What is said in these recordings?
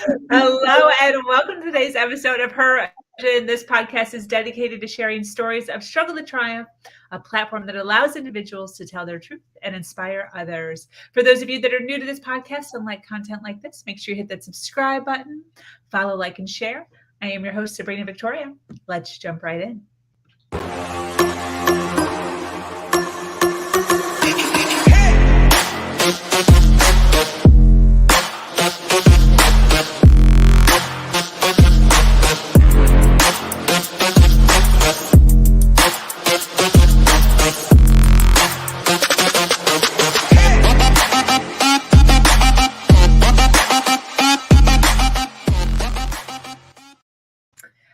Hello and welcome to today's episode of Her. This podcast is dedicated to sharing stories of struggle to triumph, a platform that allows individuals to tell their truth and inspire others. For those of you that are new to this podcast and like content like this, make sure you hit that subscribe button, follow, like, and share. I am your host, Sabrina Victoria. Let's jump right in.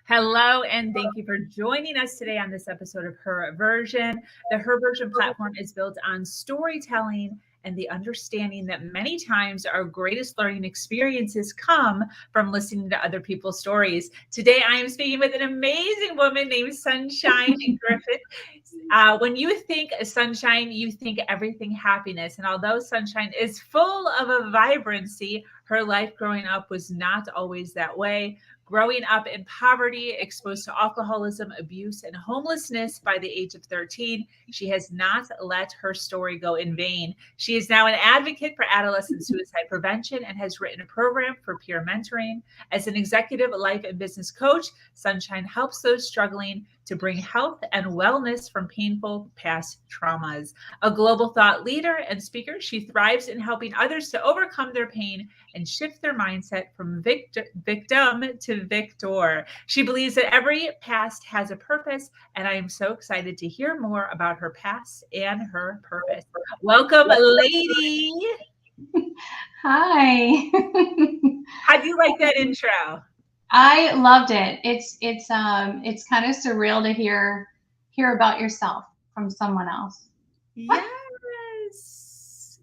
Hello, and thank you for joining us today on this episode of Her Version. The Her Version platform is built on storytelling and the understanding that many times our greatest learning experiences come from listening to other people's stories. Today, I am speaking with an amazing woman named Sunshine Griffin. When you think sunshine, you think everything happiness. And although Sunshine is full of a vibrancy, her life growing up was not always that way. Growing up in poverty, exposed to alcoholism, abuse, and homelessness by the age of 13, she has not let her story go in vain. She is now an advocate for adolescent suicide prevention and has written a program for peer mentoring. As an executive life and business coach, Sunshine helps those struggling to bring health and wellness from painful past traumas. A global thought leader and speaker, she thrives in helping others to overcome their pain and shift their mindset from victim to victor. She believes that every past has a purpose, and I am so excited to hear more about her past and her purpose. Welcome, lady. Hi. How do you like that intro? I loved it. It's kind of surreal to hear about yourself from someone else.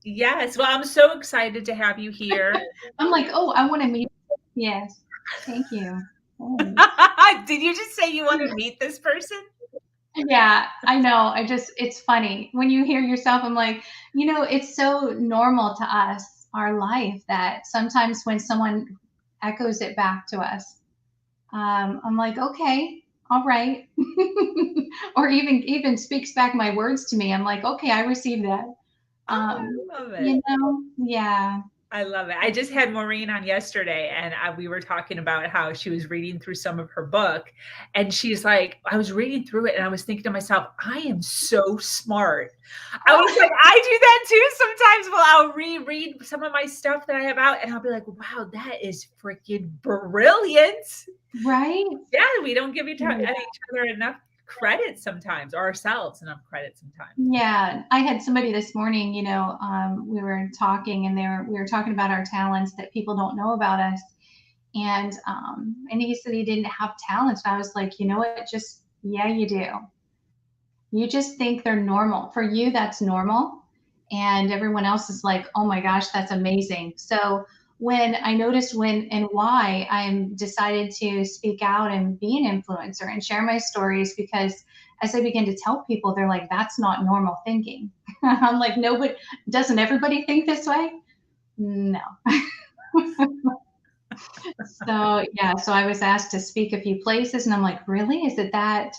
Yes. Well, I'm so excited to have you here. I'm like, oh, I want to meet. Yes. Thank you. Did you just say you want to meet this person? Yeah, I know. It's funny when you hear yourself. I'm like, it's so normal to us, our life, that sometimes when someone echoes it back to us, I'm like, okay, all right. Or even speaks back my words to me. I'm like, okay, I received that. I love it. Yeah. I love it. I just had Maureen on yesterday, and we were talking about how she was reading through some of her book, and she's like, I was reading through it, and I was thinking to myself, I am so smart. I was like, I do that too sometimes. Well, I'll reread some of my stuff that I have out, and I'll be like, wow, that is freaking brilliant. Right? Yeah, we don't give each other enough credit sometimes, or ourselves enough credit sometimes. Yeah, I had somebody this morning, we were talking, and we were talking about our talents that people don't know about us, and he said he didn't have talents. And I was like, you know what? Yeah, you do. You just think they're normal. For you, that's normal, and everyone else is like, oh my gosh, that's amazing. So when I noticed when and why I decided to speak out and be an influencer and share my stories, because as I begin to tell people, they're like, that's not normal thinking. I'm like, no, but doesn't everybody think this way? No. So I was asked to speak a few places, and I'm like, really? Is it that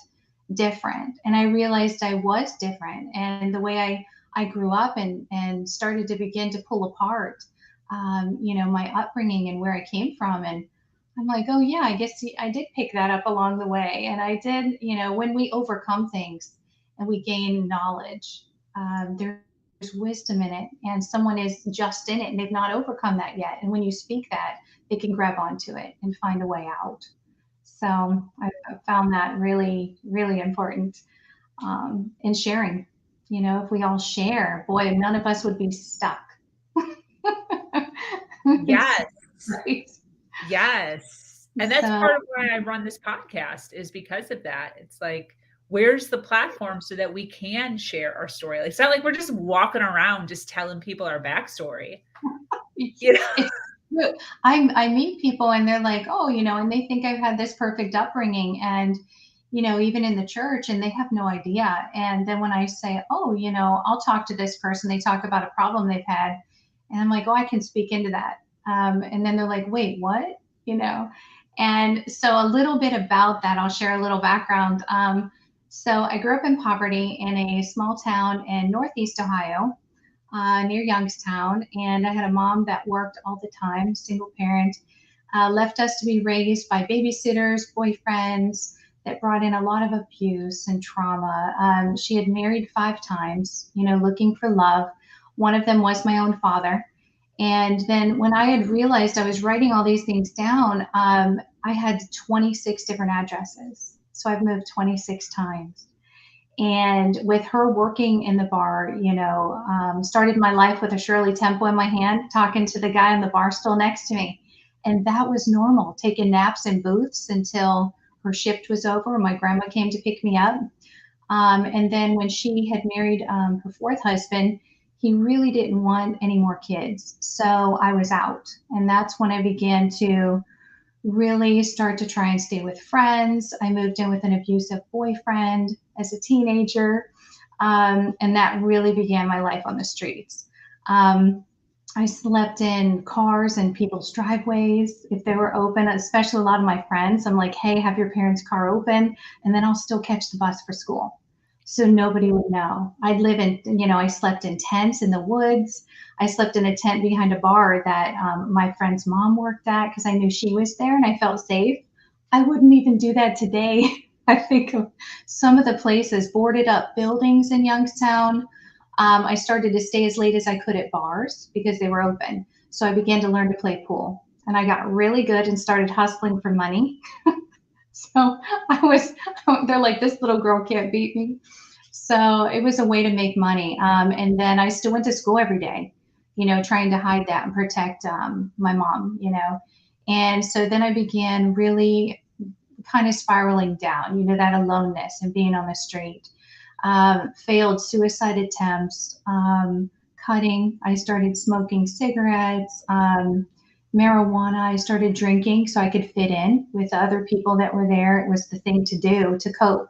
different? And I realized I was different. And the way I grew up and started to begin to pull apart my upbringing and where I came from. And I'm like, oh yeah, I guess I did pick that up along the way. And I did, when we overcome things and we gain knowledge, there's wisdom in it, and someone is just in it and they've not overcome that yet. And when you speak that, they can grab onto it and find a way out. So I found that really, really important in sharing. If we all share, boy, none of us would be stuck. Yes. Right. Yes. And that's part of why I run this podcast, is because of that. It's like, where's the platform so that we can share our story? Like, it's not like we're just walking around just telling people our backstory. It's true. I meet people and they're like, oh, and they think I've had this perfect upbringing, and even in the church, and they have no idea. And then when I say, oh, I'll talk to this person, they talk about a problem they've had, and I'm like, oh, I can speak into that. And then they're like, wait, what? You know? And so a little bit about that, I'll share a little background. So I grew up in poverty in a small town in Northeast Ohio, near Youngstown. And I had a mom that worked all the time, single parent, left us to be raised by babysitters, boyfriends that brought in a lot of abuse and trauma. She had married 5 times, looking for love. One of them was my own father. And then when I had realized I was writing all these things down, I had 26 different addresses. So I've moved 26 times. And with her working in the bar, started my life with a Shirley Temple in my hand, talking to the guy on the bar stool next to me. And that was normal, taking naps in booths until her shift was over. My grandma came to pick me up. And then when she had married her 4th husband, he really didn't want any more kids. So I was out. And that's when I began to really start to try and stay with friends. I moved in with an abusive boyfriend as a teenager. And that really began my life on the streets. I slept in cars and people's driveways if they were open, especially a lot of my friends. I'm like, hey, have your parents' car open, and then I'll still catch the bus for school. So nobody would know. I'd live in, I slept in tents in the woods. I slept in a tent behind a bar that my friend's mom worked at because I knew she was there and I felt safe. I wouldn't even do that today. I think of some of the places, boarded up buildings in Youngstown. I started to stay as late as I could at bars because they were open. So I began to learn to play pool. And I got really good and started hustling for money. So they're like, this little girl can't beat me. So it was a way to make money. And then I still went to school every day, trying to hide that and protect my mom, And so then I began really kind of spiraling down, that aloneness and being on the street. Failed suicide attempts, cutting. I started smoking cigarettes, marijuana. I started drinking so I could fit in with the other people that were there. It was the thing to do to cope.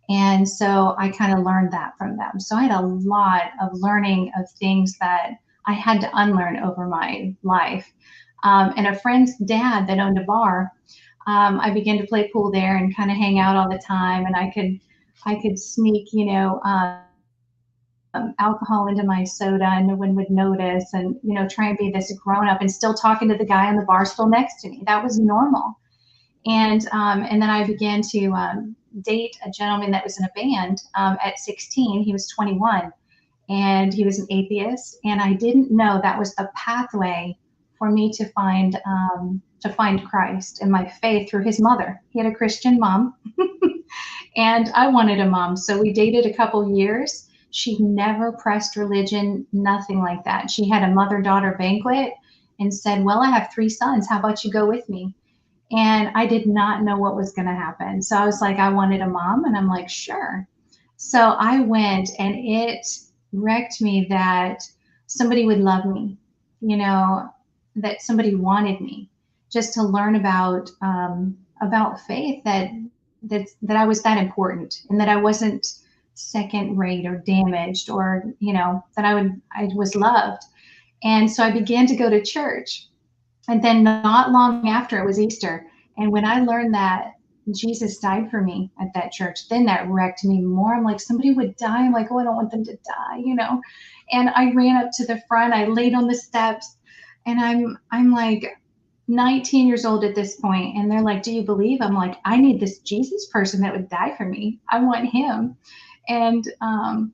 And so I kind of learned that from them. So I had a lot of learning of things that I had to unlearn over my life. And a friend's dad that owned a bar, I began to play pool there and kind of hang out all the time. And I could sneak, alcohol into my soda and no one would notice, and, try and be this grown up and still talking to the guy on the bar stool next to me. That was normal. And then I began to date a gentleman that was in a band at 16. He was 21 and he was an atheist. And I didn't know that was the pathway for me to find Christ and my faith through his mother. He had a Christian mom and I wanted a mom. So we dated a couple years. She never pressed religion, nothing like that. She had a mother-daughter banquet and said, well, I have 3 sons. How about you go with me? And I did not know what was going to happen. So I was like, I wanted a mom. And I'm like, sure. So I went, and it wrecked me that somebody would love me, that somebody wanted me, just to learn about faith, that I was that important and that I wasn't second rate or damaged, or, that I was loved. And so I began to go to church. And then not long after, it was Easter. And when I learned that Jesus died for me at that church, then that wrecked me more. I'm like, somebody would die. I'm like, oh, I don't want them to die, And I ran up to the front. I laid on the steps, and I'm like 19 years old at this point. And they're like, do you believe? I'm like, I need this Jesus person that would die for me. I want him. And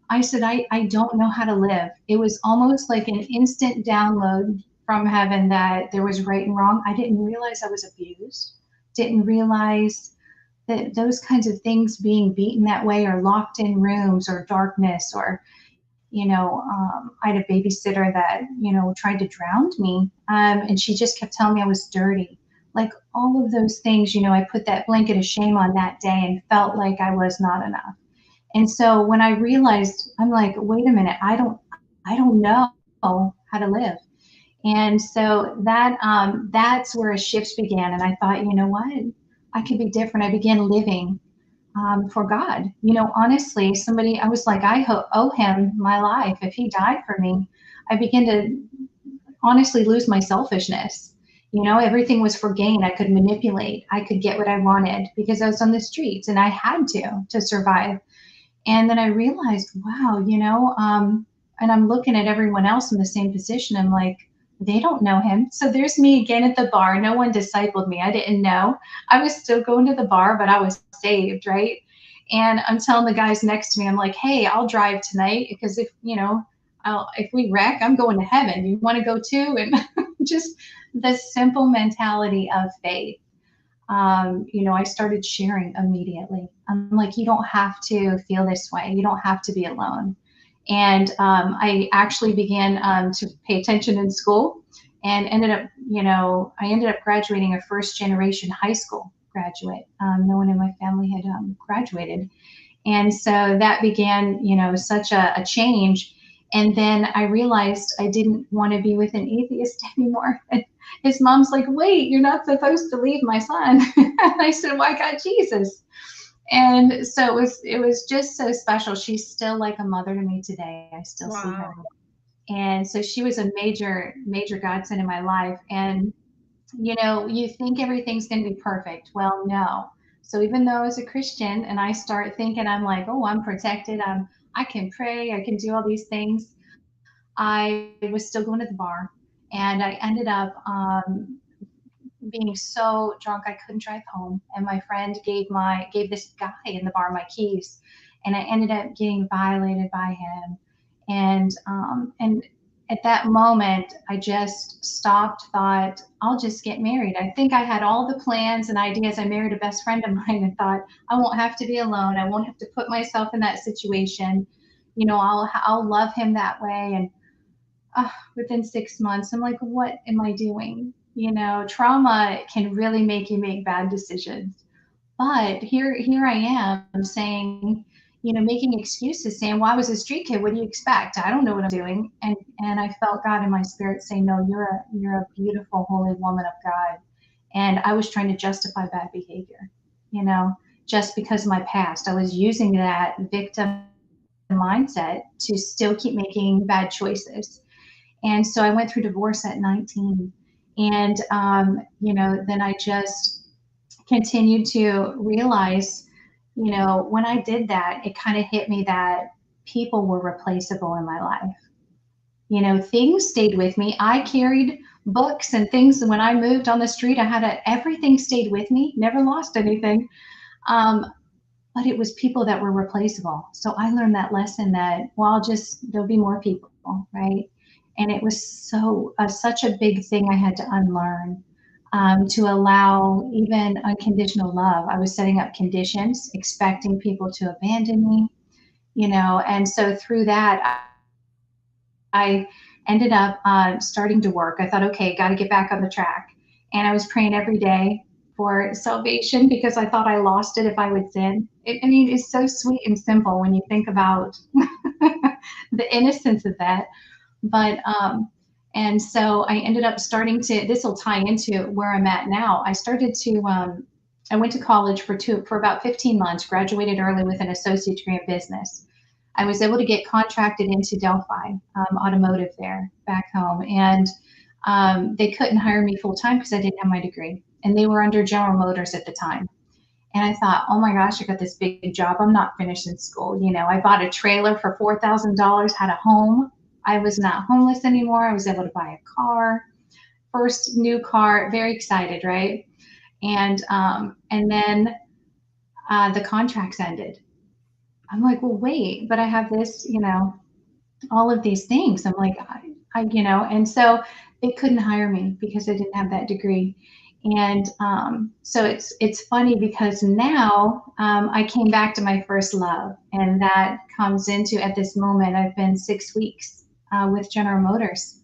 I said, I don't know how to live. It was almost like an instant download from heaven that there was right and wrong. I didn't realize I was abused. Didn't realize that those kinds of things, being beaten that way, or locked in rooms, or darkness, or, I had a babysitter that, tried to drown me. And she just kept telling me I was dirty. Like all of those things, I put that blanket of shame on that day and felt like I was not enough. And so when I realized, I'm like, wait a minute, I don't know how to live. And so that's where a shift began. And I thought, you know what, I could be different. I began living for God. Honestly, I was like, I owe him my life. If he died for me, I began to honestly lose my selfishness. You know, everything was for gain. I could manipulate. I could get what I wanted because I was on the streets and I had to survive. And then I realized, wow, and I'm looking at everyone else in the same position. I'm like, they don't know him. So there's me again at the bar. No one discipled me. I didn't know. I was still going to the bar, but I was saved, right? And I'm telling the guys next to me, I'm like, hey, I'll drive tonight because if we wreck, I'm going to heaven. You want to go too? And just the simple mentality of faith. I started sharing immediately. I'm like, you don't have to feel this way. You don't have to be alone. And I actually began to pay attention in school and I ended up graduating a first generation high school graduate. No one in my family had graduated. And so that began, such a change. And then I realized I didn't want to be with an atheist anymore. And his mom's like, wait, you're not supposed to leave my son. And I said, well, I got Jesus. And so it was just so special. She's still like a mother to me today. I still see her. And so she was a major, major godsend in my life. And, you think everything's going to be perfect. Well, no. So even though I was a Christian and I start thinking I'm like, oh, I'm protected. I can pray. I can do all these things. I was still going to the bar and I ended up being so drunk I couldn't drive home. And my friend gave this guy in the bar my keys, and I ended up getting violated by him. And at that moment, I just stopped, thought, I'll just get married. I think I had all the plans and ideas. I married a best friend of mine and thought, I won't have to be alone. I won't have to put myself in that situation. I'll love him that way. And within 6 months, I'm like, what am I doing? Trauma can really make you make bad decisions. But here I am saying, making excuses, saying, well, I was a street kid. What do you expect? I don't know what I'm doing. And I felt God in my spirit saying, no, you're a beautiful, holy woman of God. And I was trying to justify bad behavior, just because of my past. I was using that victim mindset to still keep making bad choices. And so I went through divorce at 19. And, then I just continued to realize, when I did that, it kind of hit me that people were replaceable in my life. Things stayed with me. I carried books and things. And when I moved on the street, everything stayed with me, never lost anything. But it was people that were replaceable. So I learned that lesson that, well, there'll be more people, right? And it was such a big thing I had to unlearn, to allow even unconditional love. I was setting up conditions, expecting people to abandon me, and so through that, I ended up starting to work. I thought, okay, got to get back on the track. And I was praying every day for salvation because I thought I lost it if I would sin. It's so sweet and simple when you think about the innocence of that. But and so I ended up this will tie into where I'm at now. I went to college for about 15 months, graduated early with an associate degree in business. I was able to get contracted into Delphi Automotive there back home. And they couldn't hire me full time because I didn't have my degree. And they were under General Motors at the time. And I thought, oh my gosh, I got this big job. I'm not finishing school. I bought a trailer for $4,000, had a home. I was not homeless anymore. I was able to buy a car, first new car, very excited, right? And then the contracts ended. I'm like, well, wait, but I have this, all of these things. I'm like, and so they couldn't hire me because I didn't have that degree. And so it's funny because now I came back to my first love, and that comes into, at this moment, I've been 6 weeks with General Motors,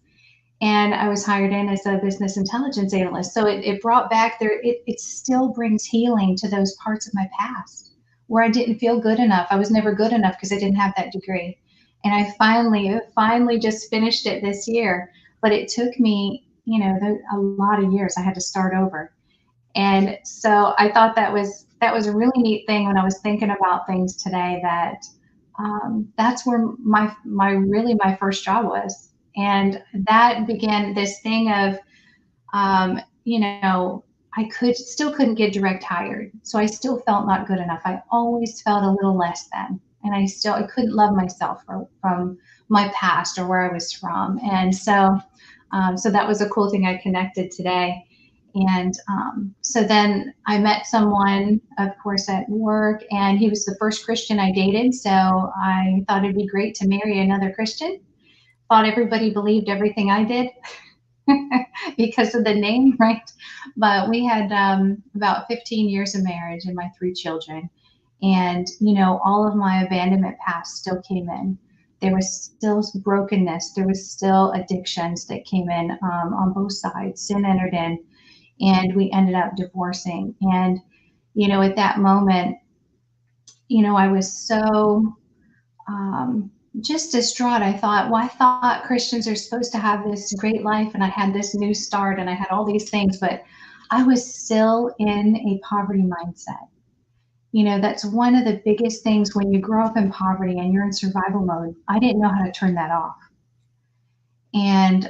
and I was hired in as a business intelligence analyst. So it brought back it still brings healing to those parts of my past where I didn't feel good enough. I was never good enough because I didn't have that degree. And I finally just finished it this year, but it took me, a lot of years. I had to start over. And so I thought that was a really neat thing when I was thinking about things today, that that's where my first job was. And that began this thing of, you know, still couldn't get direct hired. So I still felt not good enough. I always felt a little less than, and I couldn't love myself from my past or where I was from. And so that was a cool thing I connected today. And so then I met someone, of course, at work, and he was the first Christian I dated. So I thought it'd be great to marry another Christian. Thought everybody believed everything I did because of the name, right? But we had about 15 years of marriage and my 3 children. And, you know, all of my abandonment past still came in. There was still brokenness. There was still addictions that came in on both sides. Sin entered in, and we ended up divorcing. And, you know, at that moment, you know, I was so just distraught. I thought, well, I thought Christians are supposed to have this great life, and I had this new start, and I had all these things, but I was still in a poverty mindset. You know, that's one of the biggest things when you grow up in poverty and you're in survival mode. I didn't know how to turn that off. And,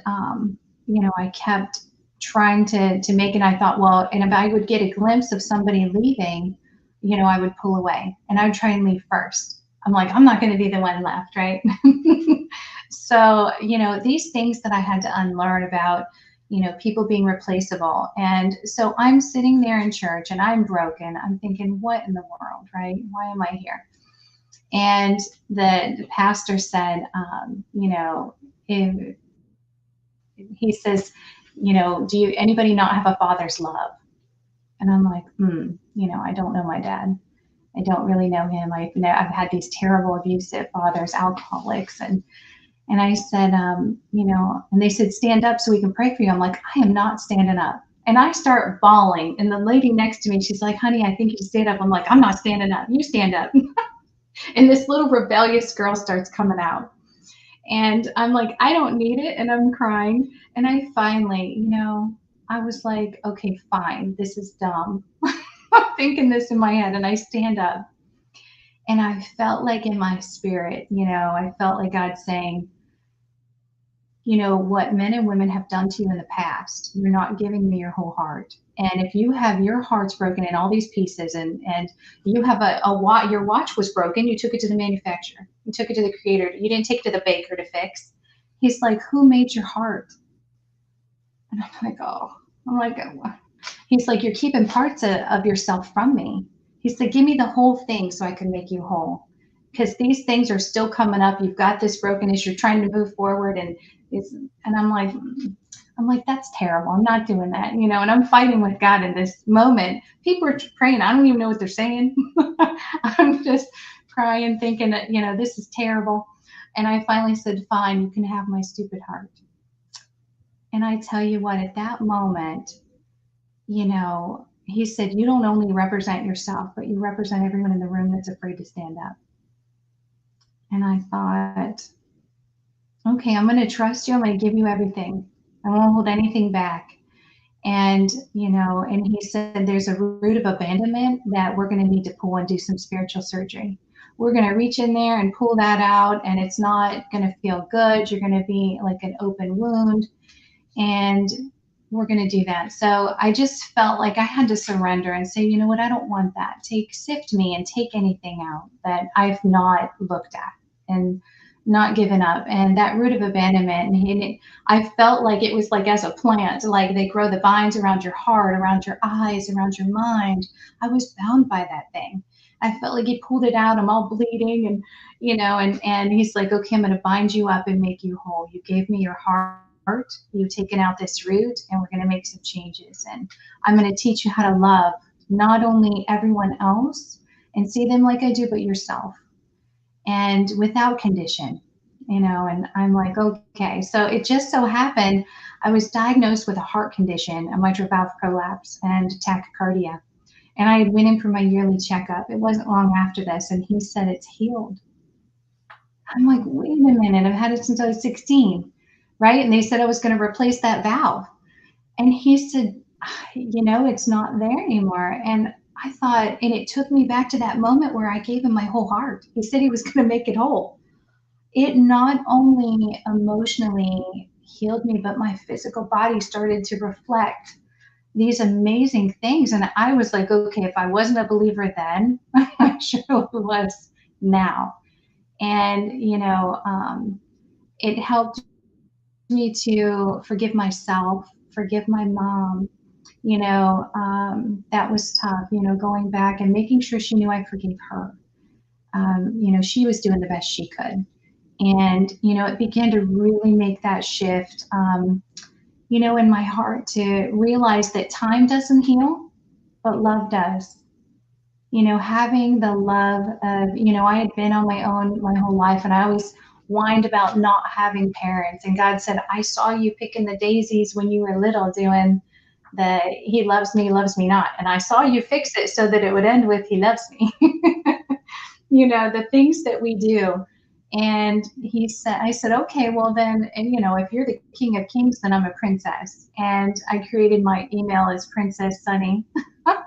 you know, I kept trying to make it. I thought, well, and if I would get a glimpse of somebody leaving, you know, I would pull away and I would try and leave first. I'm like, I'm not going to be the one left, right? So, you know, these things that I had to unlearn about, you know, people being replaceable. And so I'm sitting there in church and I'm broken. I'm thinking, what in the world, right? Why am I here? And the pastor said, you know, if, he says, you know, do you anybody not have a father's love? And I'm like, you know, I don't know my dad. I don't really know him. I've had these terrible abusive fathers, alcoholics, and I said, you know, and they said, stand up so we can pray for you. I'm like, I am not standing up. And I start bawling. And the lady next to me, she's like, honey, I think you should stand up. I'm like, I'm not standing up. You stand up. And this little rebellious girl starts coming out. And I'm like, I don't need it. And I'm crying. And I finally, you know, I was like, okay, fine. This is dumb. I'm thinking this in my head. And I stand up. And I felt like in my spirit, you know, I felt like God saying, you know, what men and women have done to you in the past, you're not giving me your whole heart. And if you have your heart's broken in all these pieces, and you have your watch was broken, you took it to the manufacturer, you took it to the creator, you didn't take it to the baker to fix. He's like, who made your heart? And I'm like, oh, he's like, you're keeping parts of yourself from me. He said, give me the whole thing so I can make you whole. Because these things are still coming up. You've got this brokenness. You're trying to move forward, and I'm like, that's terrible. I'm not doing that, you know. And I'm fighting with God in this moment. People are praying. I don't even know what they're saying. I'm just crying, thinking that, you know, this is terrible. And I finally said, fine, you can have my stupid heart. And I tell you what, at that moment, you know, he said, you don't only represent yourself, but you represent everyone in the room that's afraid to stand up. And I thought, okay, I'm going to trust you. I'm going to give you everything. I won't hold anything back. And, you know, and he said, there's a root of abandonment that we're going to need to pull and do some spiritual surgery. We're going to reach in there and pull that out, and it's not going to feel good. You're going to be like an open wound, and we're going to do that. So I just felt like I had to surrender and say, you know what, I don't want that. Sift me and take anything out that I've not looked at and not given up. And that root of abandonment, and I felt like it was like as a plant, like they grow the vines around your heart, around your eyes, around your mind. I was bound by that thing. I felt like he pulled it out. I'm all bleeding, and, you know, and he's like, okay, I'm going to bind you up and make you whole. You gave me your heart. You've taken out this root, and we're going to make some changes. And I'm going to teach you how to love not only everyone else and see them like I do, but yourself, and without condition, you know. And I'm like, okay. So it just so happened I was diagnosed with a heart condition, a mitral valve prolapse and tachycardia. And I went in for my yearly checkup. It wasn't long after this, and he said, it's healed. I'm like, wait a minute, I've had it since I was 16, right? And they said I was going to replace that valve. And he said, you know, it's not there anymore. And I thought, and it took me back to that moment where I gave him my whole heart. He said he was going to make it whole. it not only emotionally healed me, but my physical body started to reflect these amazing things. And I was like, okay, if I wasn't a believer then, I sure was now. And, it helped me to forgive myself, forgive my mom. That was tough, going back and making sure she knew I forgave her. She was doing the best she could. And, it began to really make that shift, in my heart to realize that time doesn't heal, but love does. Having the love of, I had been on my own my whole life, and I always whined about not having parents. And God said, I saw you picking the daisies when you were little, doing the he loves me not. And I saw you fix it so that it would end with he loves me. The things that we do. And I said, okay, well then, and if you're the King of Kings, then I'm a princess. And I created my email as Princess Sunny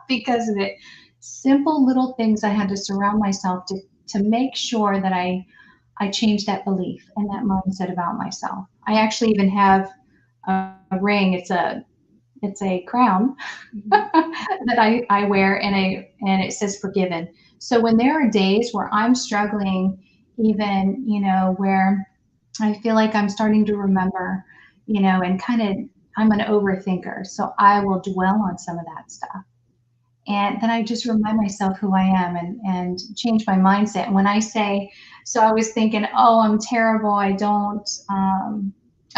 because of it. Simple little things I had to surround myself to make sure that I changed that belief and that mindset about myself. I actually even have a ring. It's a crown that I wear, and it says forgiven. So when there are days where I'm struggling, even, where I feel like I'm starting to remember, and kind of, I'm an overthinker. So I will dwell on some of that stuff. And then I just remind myself who I am, and change my mindset. And when I say, so I was thinking, oh, I'm terrible. I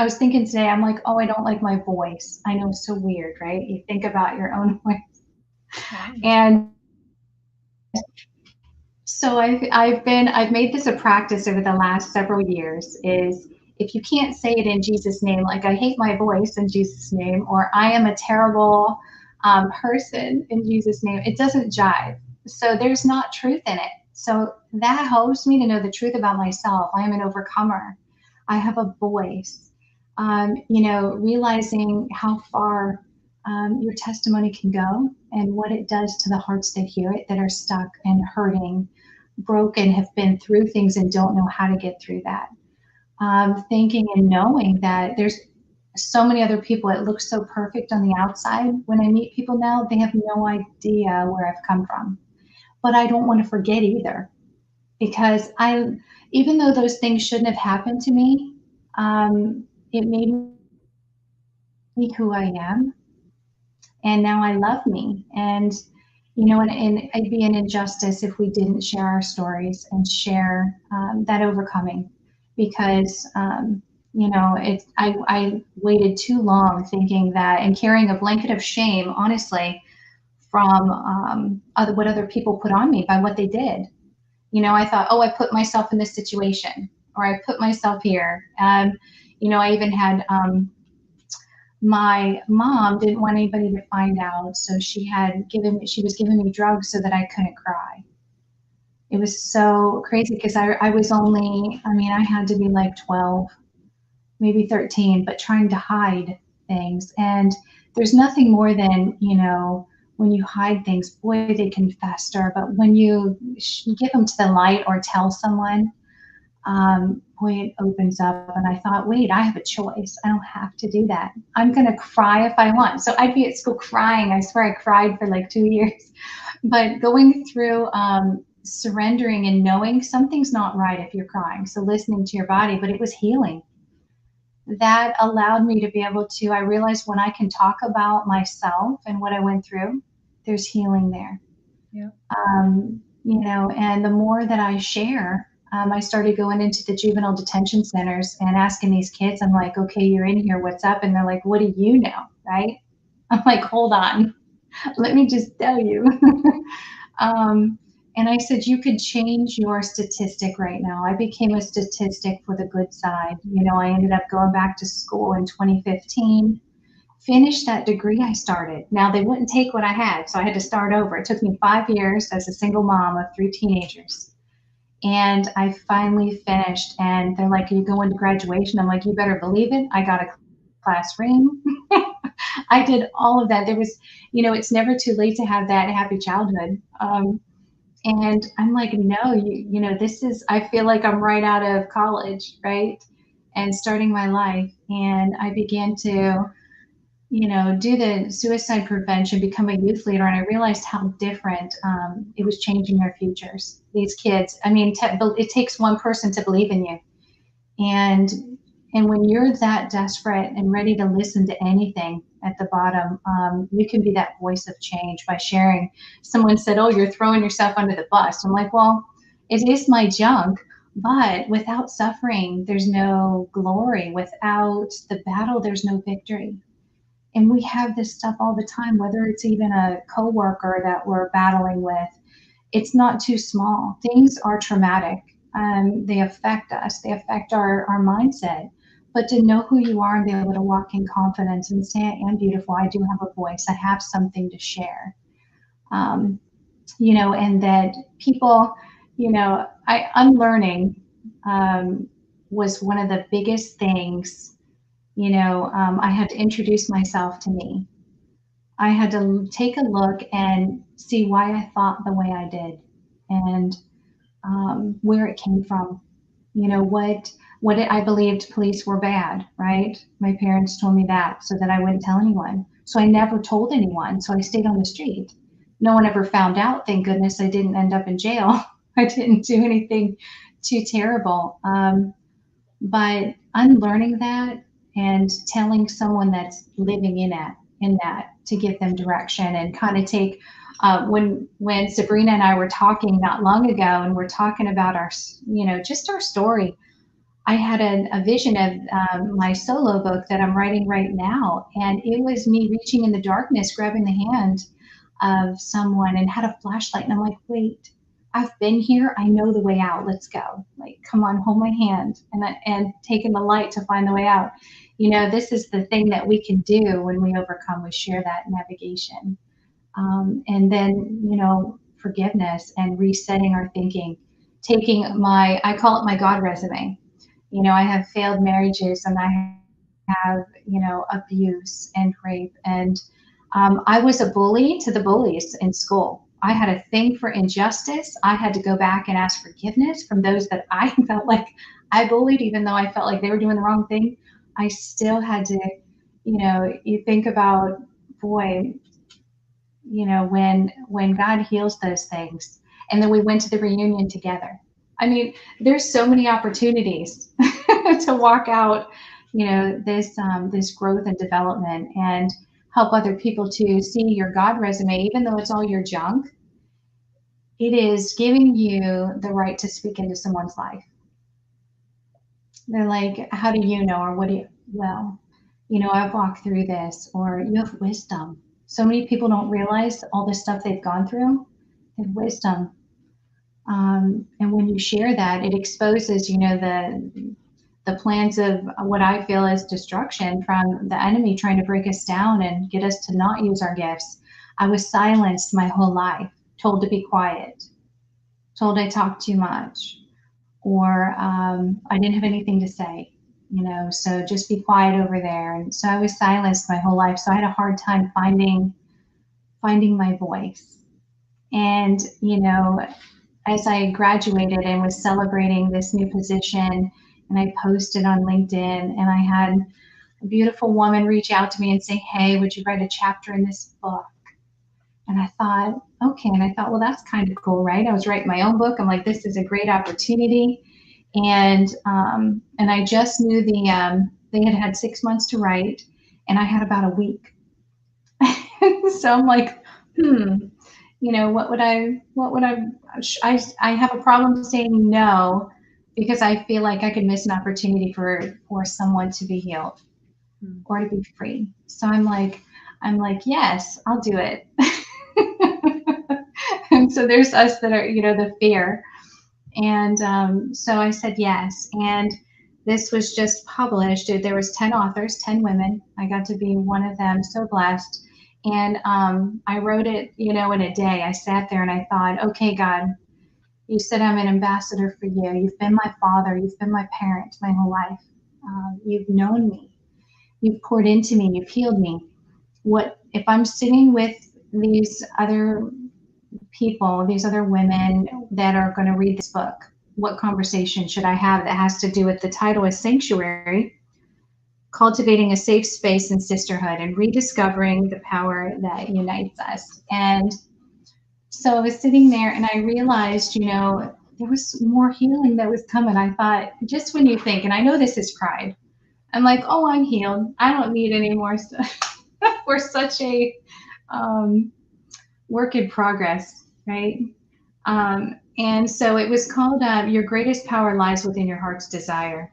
was thinking today, I'm like, oh, I don't like my voice. I know it's so weird, right? You think about your own voice. Wow. And so I've made this a practice over the last several years, is if you can't say it in Jesus' name, like I hate my voice in Jesus' name, or I am a terrible person in Jesus' name, it doesn't jive. So there's not truth in it. So that helps me to know the truth about myself. I am an overcomer. I have a voice. Realizing how far your testimony can go and what it does to the hearts that hear it, that are stuck and hurting, broken, have been through things and don't know how to get through that. Thinking and knowing that there's so many other people. It looks so perfect on the outside. When I meet people now, they have no idea where I've come from. But I don't want to forget either, because even though those things shouldn't have happened to me, it made me who I am, and now I love me. And and it'd be an injustice if we didn't share our stories and share that overcoming, because I waited too long thinking that, and carrying a blanket of shame, honestly, from what other people put on me by what they did. I thought, oh, I put myself in this situation, or I put myself here. I even had my mom didn't want anybody to find out, so she was giving me drugs so that I couldn't cry. It was so crazy, because I was only, I had to be like 12, maybe 13, but trying to hide things. And there's nothing more than, when you hide things, boy, they can fester. But when you give them to the light or tell someone, boy, it opens up. And I thought, wait, I have a choice. I don't have to do that. I'm going to cry if I want. So I'd be at school crying. I swear I cried for like 2 years. But going through surrendering and knowing something's not right if you're crying. So listening to your body, but it was healing. That allowed me to be able to, I realized when I can talk about myself and what I went through, there's healing there. Yeah. And the more that I share, I started going into the juvenile detention centers and asking these kids, I'm like, okay, you're in here, what's up? And they're like, what do you know? Right? I'm like, hold on, let me just tell you. And I said, you could change your statistic right now. I became a statistic for the good side. I ended up going back to school in 2015, finished that degree I started. Now, they wouldn't take what I had, so I had to start over. It took me 5 years as a single mom of 3 teenagers. And I finally finished, and they're like, are you going to graduation? I'm like, you better believe it. I got a class ring. I did all of that. There was, it's never too late to have that happy childhood. And I'm like, no, you know, this is, I feel like I'm right out of college, right? And starting my life. And I began to, you know, do the suicide prevention, become a youth leader. And I realized how different it was changing their futures. These kids, I mean, it takes one person to believe in you. And when you're that desperate and ready to listen to anything at the bottom, you can be that voice of change by sharing. Someone said, "Oh, you're throwing yourself under the bus." I'm like, well, it is my junk, but without suffering, there's no glory. Without the battle, there's no victory. And we have this stuff all the time, whether it's even a coworker that we're battling with. It's not too small. Things are traumatic. They affect us. They affect our mindset. But to know who you are and be able to walk in confidence and say, I am beautiful. I do have a voice. I have something to share. Um, you know, and that people, you know, unlearning was one of the biggest things. You know, I had to introduce myself to me. I had to take a look and see why I thought the way I did, and where it came from. You know, I believed police were bad, right? My parents told me that so that I wouldn't tell anyone. So I never told anyone. So I stayed on the street. No one ever found out. Thank goodness I didn't end up in jail. I didn't do anything too terrible. But unlearning that and telling someone that's living in that to give them direction and kind of take when Sabrina and I were talking not long ago and we're talking about our, you know, just our story. I had a vision of my solo book that I'm writing right now, and it was me reaching in the darkness, grabbing the hand of someone and had a flashlight, and I'm like, wait, I've been here. I know the way out. Let's go. Like, come on, hold my hand, and taking the light to find the way out. You know, this is the thing that we can do when we overcome. We share that navigation, and then, you know, forgiveness and resetting our thinking. Taking I call it my God resume. You know, I have failed marriages and I have, you know, abuse and rape. And I was a bully to the bullies in school. I had a thing for injustice. I had to go back and ask forgiveness from those that I felt like I bullied, even though I felt like they were doing the wrong thing. I still had to, you know, you think about, boy, you know, when God heals those things. And then we went to the reunion together. I mean, there's so many opportunities to walk out, you know, this growth and development and help other people to see your God resume, even though it's all your junk. It is giving you the right to speak into someone's life. They're like, how do you know? Or what do you, well, you know, I've walked through this, or you have wisdom. So many people don't realize all the stuff they've gone through. They have wisdom. And when you share that, it exposes, you know, the plans of what I feel is destruction from the enemy trying to break us down and get us to not use our gifts. I was silenced my whole life, told to be quiet, told I talked too much, or I didn't have anything to say, you know, so just be quiet over there. And so I was silenced my whole life. So I had a hard time finding my voice. And, you know, as I graduated and was celebrating this new position, and I posted on LinkedIn, and I had a beautiful woman reach out to me and say, hey, would you write a chapter in this book? And I thought, okay. And I thought, well, that's kind of cool, right? I was writing my own book. I'm like, this is a great opportunity. And I just knew they had 6 months to write, and I had about a week. So I'm like, you know, what would I have a problem saying no, because I feel like I could miss an opportunity for someone to be healed or to be free. So I'm like, yes, I'll do it. And so there's us that are, you know, the fear. And so I said yes. And this was just published. There was 10 authors, 10 women. I got to be one of them. So blessed. And I wrote it, you know, in a day. I sat there and I thought, okay, God, you said I'm an ambassador for you. You've been my father. You've been my parent my whole life. You've known me. You've poured into me. You've healed me. What if I'm sitting with these other people, these other women that are going to read this book. What conversation should I have that has to do with the title is Sanctuary, cultivating a safe space in sisterhood and rediscovering the power that unites us. And so I was sitting there and I realized, there was more healing that was coming. I thought, just when you think, and I know this is pride, I'm like, oh, I'm healed. I don't need any more stuff. We're such a work in progress, right? And so it was called Your Greatest Power Lies Within Your Heart's Desire.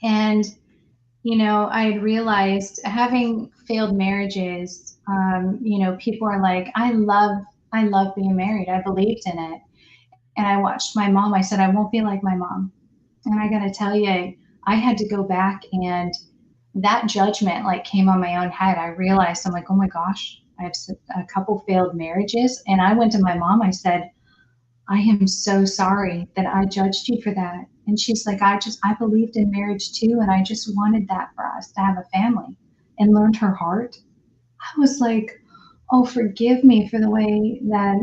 And I had realized, having failed marriages, people are like, I love being married. I believed in it. And I watched my mom. I said, I won't be like my mom. And I got to tell you, I had to go back, and that judgment came on my own head. I realized, I'm like, oh my gosh, I have a couple failed marriages. And I went to my mom. I said, I am so sorry that I judged you for that. And she's like, I believed in marriage too. And I just wanted that for us to have a family, and learned her heart. I was like, oh, forgive me for the way that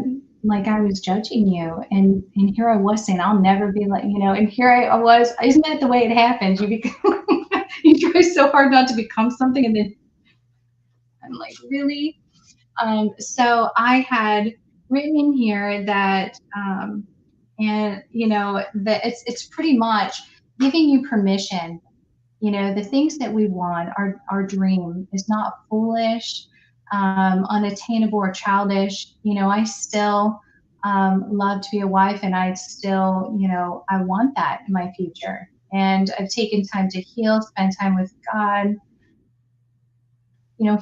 I was judging you. And here I was saying, I'll never be like, and here I was, isn't that the way it happens? You become, you try so hard not to become something. And then I'm like, really? So I had written in here that, that it's pretty much giving you permission. The things that we want, our dream is not foolish, unattainable or childish. I still love to be a wife, and I still, I want that in my future. And I've taken time to heal, spend time with God,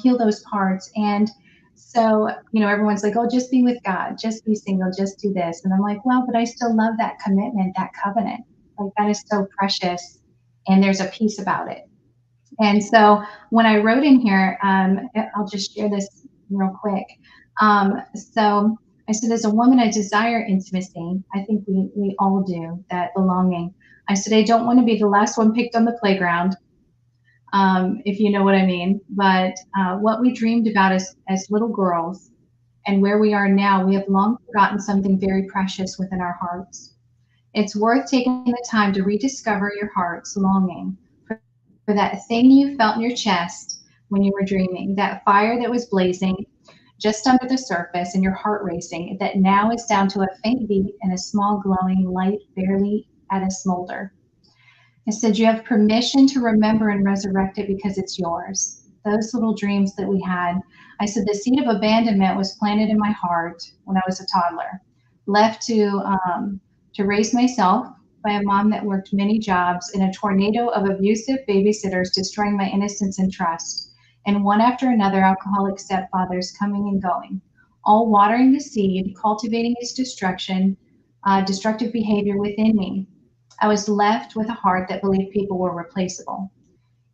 heal those parts. And so, everyone's like, oh, just be with God, just be single, just do this. And I'm like, well, but I still love that commitment, that covenant. That is so precious. And there's a peace about it. And so when I wrote in here, I'll just share this real quick. So I said, as a woman, I desire intimacy. I think we all do, that belonging. I said, I don't want to be the last one picked on the playground, if you know what I mean. But what we dreamed about as little girls and where we are now, we have long forgotten something very precious within our hearts. It's worth taking the time to rediscover your heart's longing for that thing you felt in your chest when you were dreaming, that fire that was blazing just under the surface and your heart racing, that now is down to a faint beat and a small glowing light barely at a smolder. I said, you have permission to remember and resurrect it because it's yours. Those little dreams that we had. I said, the seed of abandonment was planted in my heart when I was a toddler, left to raise myself by a mom that worked many jobs in a tornado of abusive babysitters, destroying my innocence and trust, and one after another alcoholic stepfathers coming and going, all watering the seed, cultivating its destructive behavior within me. I was left with a heart that believed people were replaceable.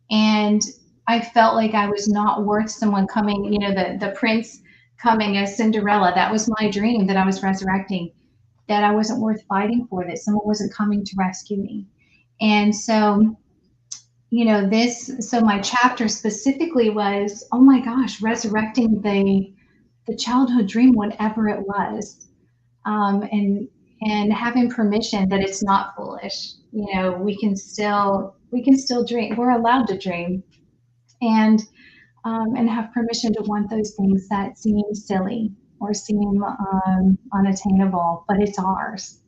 And I felt like I was not worth someone coming, the prince coming as Cinderella. That was my dream that I was resurrecting, that I wasn't worth fighting for, that someone wasn't coming to rescue me. And so, so my chapter specifically was, oh my gosh, resurrecting the childhood dream, whatever it was. And having permission that it's not foolish. We can still dream. We're allowed to dream, and have permission to want those things that seem silly or seem unattainable, but it's ours.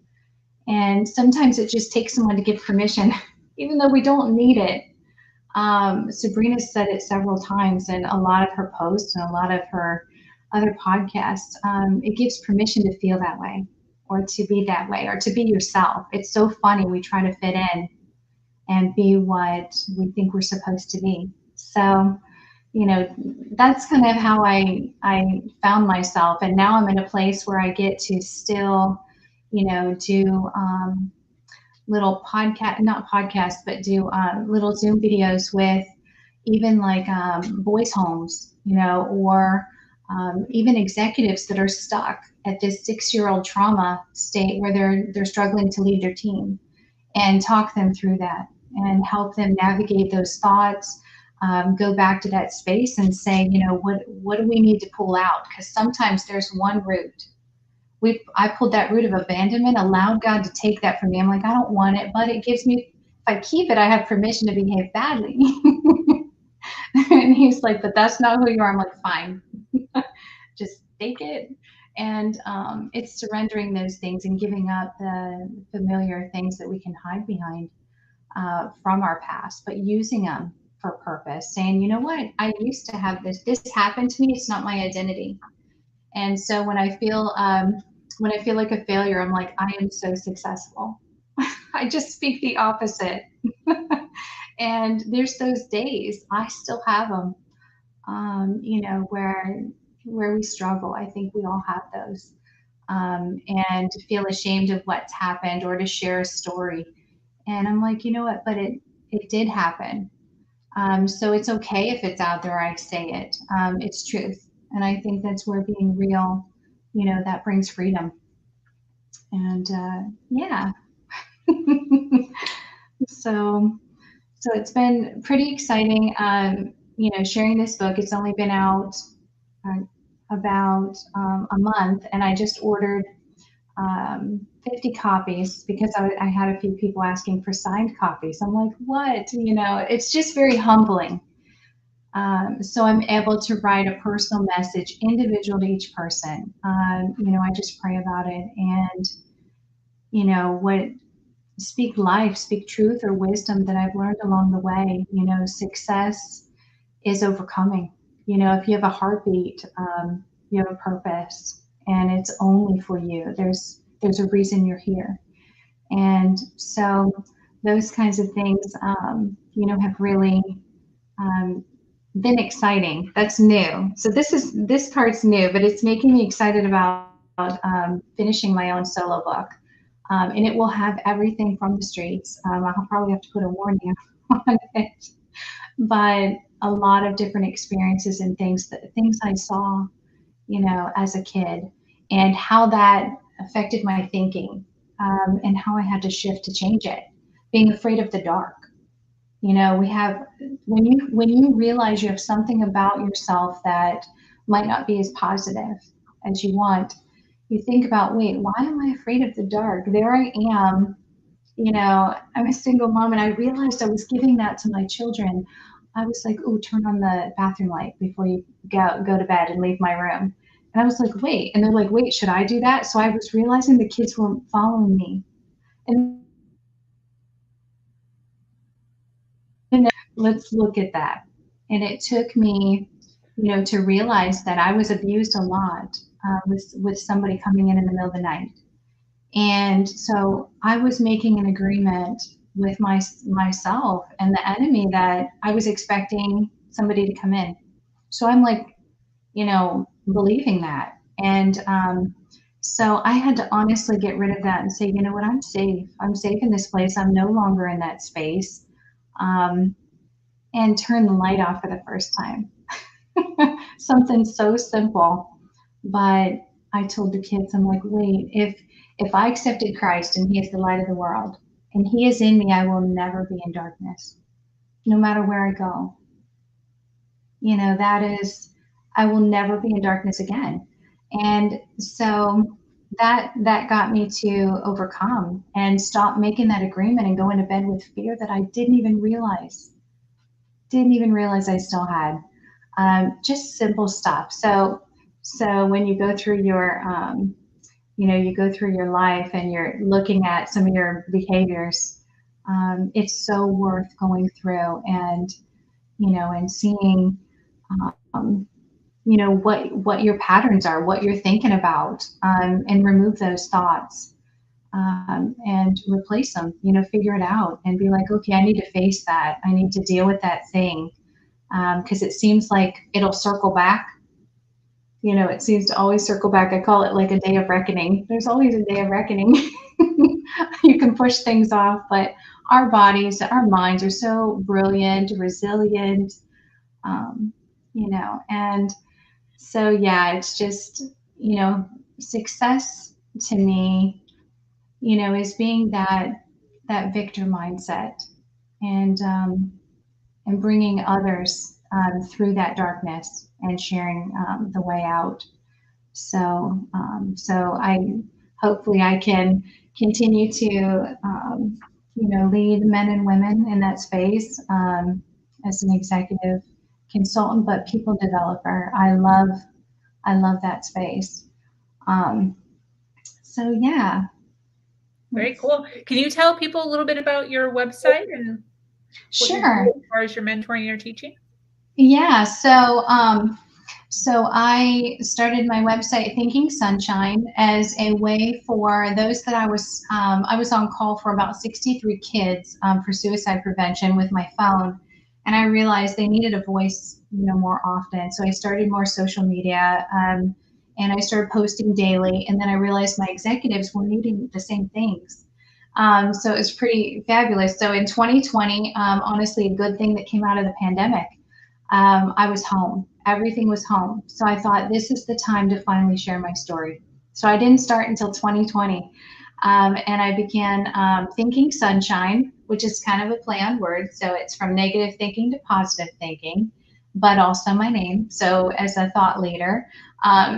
And sometimes it just takes someone to give permission, even though we don't need it. Sabrina said it several times in a lot of her posts and a lot of her other podcasts. It gives permission to feel that way, or to be that way, or to be yourself. It's so funny. We try to fit in and be what we think we're supposed to be. So, that's kind of how I found myself. And now I'm in a place where I get to still, do little not podcasts, but do little Zoom videos with even boys' homes, or even executives that are stuck at this 6-year-old trauma state where they're struggling to lead their team, and talk them through that and help them navigate those thoughts, go back to that space and say, what do we need to pull out? Because sometimes there's one root I pulled that root of abandonment, allowed God to take that from me. I'm like, I don't want it, but it gives me, if I keep it, I have permission to behave badly. And he's like, but that's not who you are. I'm like, fine, just take it. And it's surrendering those things and giving up the familiar things that we can hide behind from our past, but using them for purpose, saying, you know what, I used to have this happened to me. It's not my identity. And so when I feel like a failure, I'm like, I am so successful. I just speak the opposite. And there's those days, I still have them, where we struggle. I think we all have those, and feel ashamed of what's happened or to share a story. And I'm like, you know what? But it did happen. So it's okay if it's out there. I say it. It's truth, and I think that's where being real, that brings freedom. And yeah. so so it's been pretty exciting. Sharing this book. It's only been out uh, about a month, and I just ordered 50 copies because I had a few people asking for signed copies. I'm like, what? It's just very humbling. So I'm able to write a personal message, individual to each person. I just pray about it, and what speak life, speak truth or wisdom that I've learned along the way. Success is overcoming. If you have a heartbeat, you have a purpose, and it's only for you. There's a reason you're here. And so those kinds of things, have really been exciting. That's new. So this part's new, but it's making me excited about finishing my own solo book. And it will have everything from the streets. I'll probably have to put a warning on it, but a lot of different experiences and things I saw, as a kid, and how that affected my thinking, and how I had to shift to change it. Being afraid of the dark. We have when you realize you have something about yourself that might not be as positive as you want, you think about, wait, why am I afraid of the dark? There I am, I'm a single mom, and I realized I was giving that to my children. I was like, oh, turn on the bathroom light before you go to bed and leave my room. And I was like, wait. And they're like, wait, should I do that? So I was realizing the kids weren't following me. And then let's look at that. And it took me, to realize that I was abused a lot, with somebody coming in the middle of the night. And so I was making an agreement with myself and the enemy that I was expecting somebody to come in. So I'm like, believing that. And so I had to honestly get rid of that and say, you know what, I'm safe. I'm safe in this place. I'm no longer in that space. And turn the light off for the first time. Something so simple. But I told the kids, I'm like, wait, if I accepted Christ and he is the light of the world and he is in me, I will never be in darkness, no matter where I go. That is, I will never be in darkness again. And so that got me to overcome and stop making that agreement and go into bed with fear that I didn't even realize I still had. Just simple stuff. So when you go through your you go through your life and you're looking at some of your behaviors, it's so worth going through and seeing what your patterns are, what you're thinking about, and remove those thoughts, and replace them, figure it out and be like, okay, I need to face that. I need to deal with that thing. Because it seems like it'll circle back. It seems to always circle back. I call it like a day of reckoning. There's always a day of reckoning. You can push things off, but our bodies, our minds are so brilliant, resilient, and so, yeah, it's just, success to me, is being that victor mindset, and bringing others through that darkness and sharing the way out. So hopefully I can continue to, lead men and women in that space, as an executive consultant, but people developer. I love that space. Um, so yeah. Very cool. Can you tell people a little bit about your website and what you Sure. do as far as your mentoring or teaching? Yeah. So I started my website, Thinking Sunshine, as a way for those that I was on call for about 63 kids, for suicide prevention with my phone. And I realized they needed a voice, more often. So I started more social media, and I started posting daily. And then I realized my executives were needing the same things. So it was pretty fabulous. So in 2020, honestly, a good thing that came out of the pandemic, I was home. Everything was home. So I thought this is the time to finally share my story. So I didn't start until 2020. And I began, Thinking Sunshine, which is kind of a play on words. So it's from negative thinking to positive thinking, but also my name. So as a thought leader,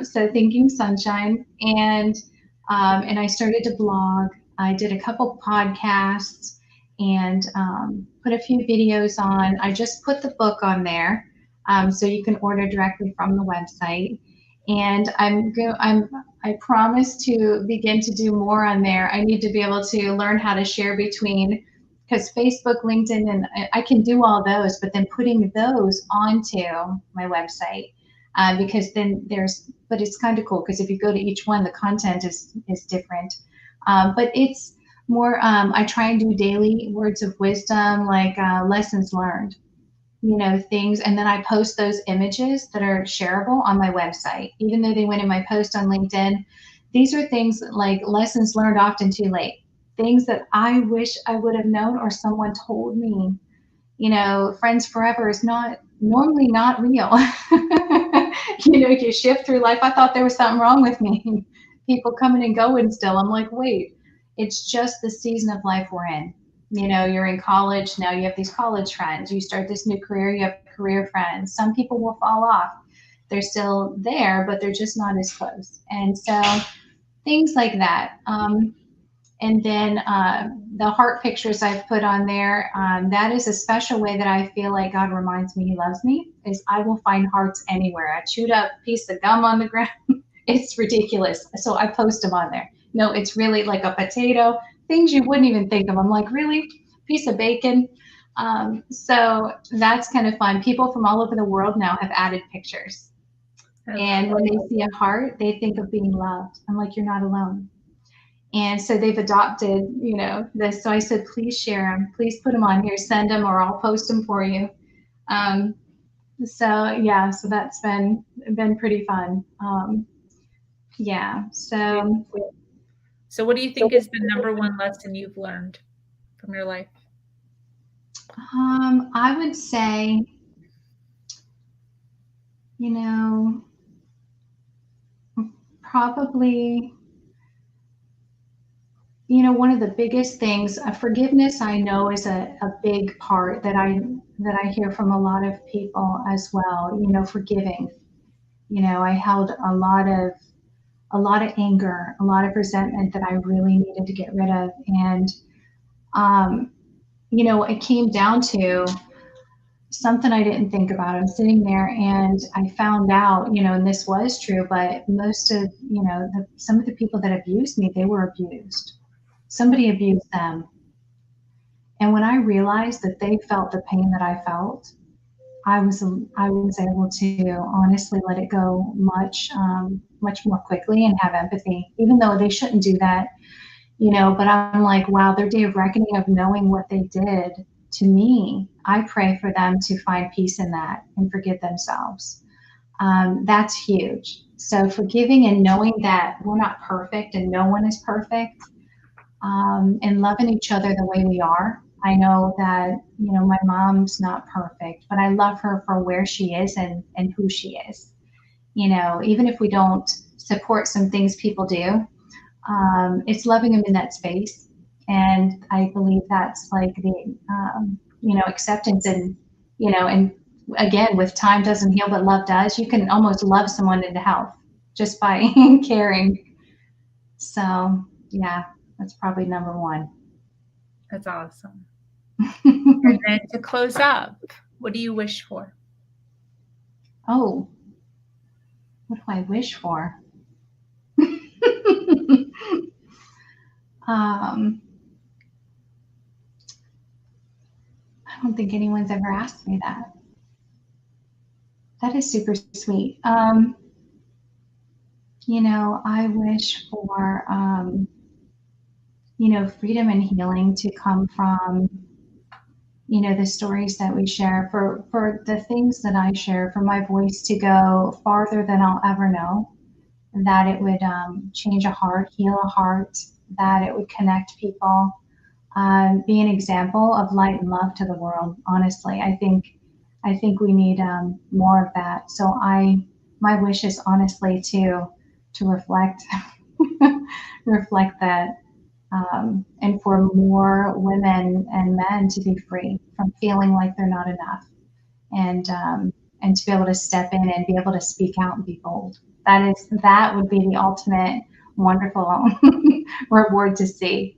so Thinking Sunshine. And I started to blog. I did a couple podcasts and, put a few videos on. I just put the book on there, so you can order directly from the website. And I promise to begin to do more on there. I need to be able to learn how to share between, because Facebook, LinkedIn, and I can do all those, but then putting those onto my website, because then but it's kind of cool because if you go to each one, the content is different. But it's more, I try and do daily words of wisdom, like, lessons learned, things. And then I post those images that are shareable on my website, even though they went in my post on LinkedIn. These are things like lessons learned often too late, things that I wish I would have known or someone told me. Friends forever is normally not real. You shift through life. I thought there was something wrong with me. People coming and going still. I'm like, wait, it's just the season of life we're in. You're in college now, you have these college friends. You start this new career, you have career friends. Some people will fall off. They're still there, but they're just not as close. And so things like that. And then, the heart pictures I've put on there, that is a special way that I feel like God reminds me He loves me, is I will find hearts anywhere. I chewed up a piece of gum on the ground. It's ridiculous. So I post them on there. No, it's really like a potato, things you wouldn't even think of. I'm like, really? Piece of bacon? So that's kind of fun. People from all over the world now have added pictures. And when they see a heart, they think of being loved. I'm like, you're not alone. And so they've adopted, this. So I said, please share them. Please put them on here. Send them, or I'll post them for you. So yeah, so that's been pretty fun. Yeah. So what do you think is the number one lesson you've learned from your life? I would say, probably, one of the biggest things, forgiveness, I know, is a big part that I hear from a lot of people as well. Forgiving. I held a lot of anger, a lot of resentment that I really needed to get rid of. And, it came down to something I didn't think about. I'm sitting there and I found out, and this was true, but most of, some of the people that abused me, they were abused. Somebody abused them. And when I realized that they felt the pain that I felt, I was able to honestly let it go much more quickly and have empathy, even though they shouldn't do that, but I'm like, wow, their day of reckoning of knowing what they did to me, I pray for them to find peace in that and forgive themselves. That's huge. So forgiving and knowing that we're not perfect and no one is perfect, and loving each other the way we are. I know that, my mom's not perfect, but I love her for where she is and who she is. Even if we don't support some things people do, it's loving them in that space. And I believe that's like the, acceptance and, and again, with time doesn't heal, but love does. You can almost love someone into health. just by caring. So yeah, that's probably number one. That's awesome. And then to close up, what do you wish for? Oh, what do I wish for? um, I don't think anyone's ever asked me that. That is super sweet. I wish for, freedom and healing to come from, the stories that we share, for the things that I share, for my voice to go farther than I'll ever know, that it would change a heart, heal a heart, that it would connect people, be an example of light and love to the world. Honestly, I think we need more of that. So my wish is honestly to reflect reflect that, and for more women and men to be free from feeling like they're not enough, and to be able to step in and be able to speak out and be bold. That would be the ultimate wonderful reward to see.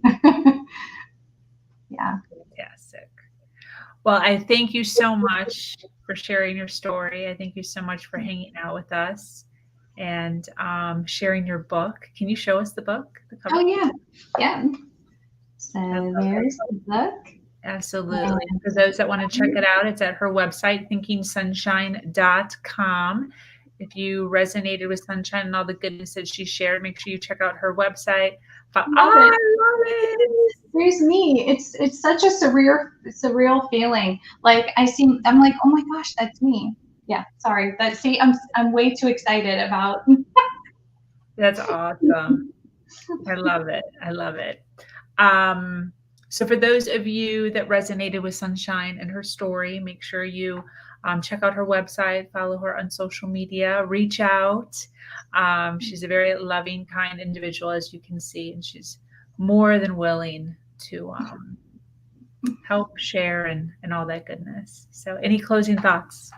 Yeah. Fantastic. Well, I thank you so much for sharing your story. I thank you so much for hanging out with us and sharing your book. Can you show us the book? The cover? Oh yeah. Yeah. I So love it. there's the book. Absolutely. For those that want to check it out, it's at her website, thinkingsunshine.com. If you resonated with Sunshine and all the goodness that she shared, make sure you check out her website. But Love it. I love it. There's me. It's such a surreal feeling. Like I'm like, oh my gosh, that's me. Yeah, sorry. But see, I'm way too excited about. That's awesome. I love it. I love it. Um, so for those of you that resonated with Sunshine and her story, make sure you check out her website, follow her on social media, reach out. She's a very loving, kind individual, as you can see, and she's more than willing to help, share, and all that goodness. So any closing thoughts?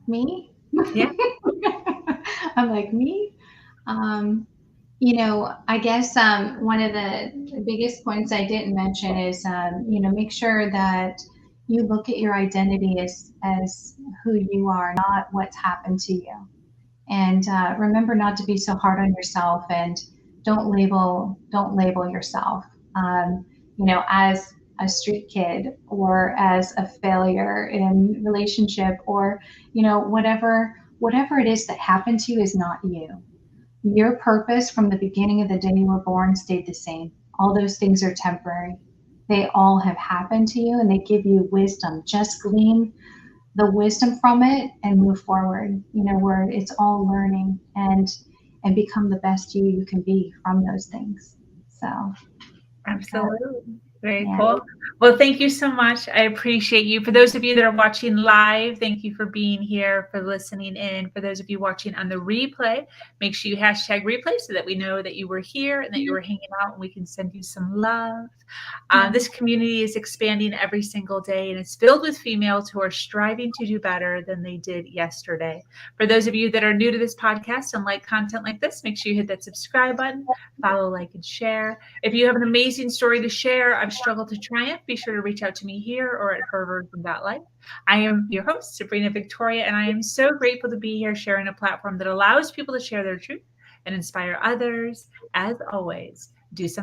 Me? Yeah. I'm like, me? I guess one of the biggest points I didn't mention is, make sure that you look at your identity as who you are, not what's happened to you. And remember not to be so hard on yourself, and don't label yourself, as a street kid, or as a failure in relationship, or whatever it is that happened to you is not you. Your purpose from the beginning of the day you were born stayed the same. All those things are temporary. They all have happened to you, and they give you wisdom. Just glean the wisdom from it and move forward, where it's all learning, and become the best you can be from those things. So Absolutely. Very yeah. cool. Well, thank you so much. I appreciate you. For those of you that are watching live, thank you for being here, for listening in. For those of you watching on the replay, make sure you hashtag replay so that we know that you were here and that you were hanging out, and we can send you some love. This community is expanding every single day, and it's filled with females who are striving to do better than they did yesterday. For those of you that are new to this podcast and like content like this, make sure you hit that subscribe button, follow, like, and share. If you have an amazing story to share, I've struggled to triumph, be sure to reach out to me here or at herversion.life. I am your host, Sabrina Victoria, and I am so grateful to be here sharing a platform that allows people to share their truth and inspire others. As always, do something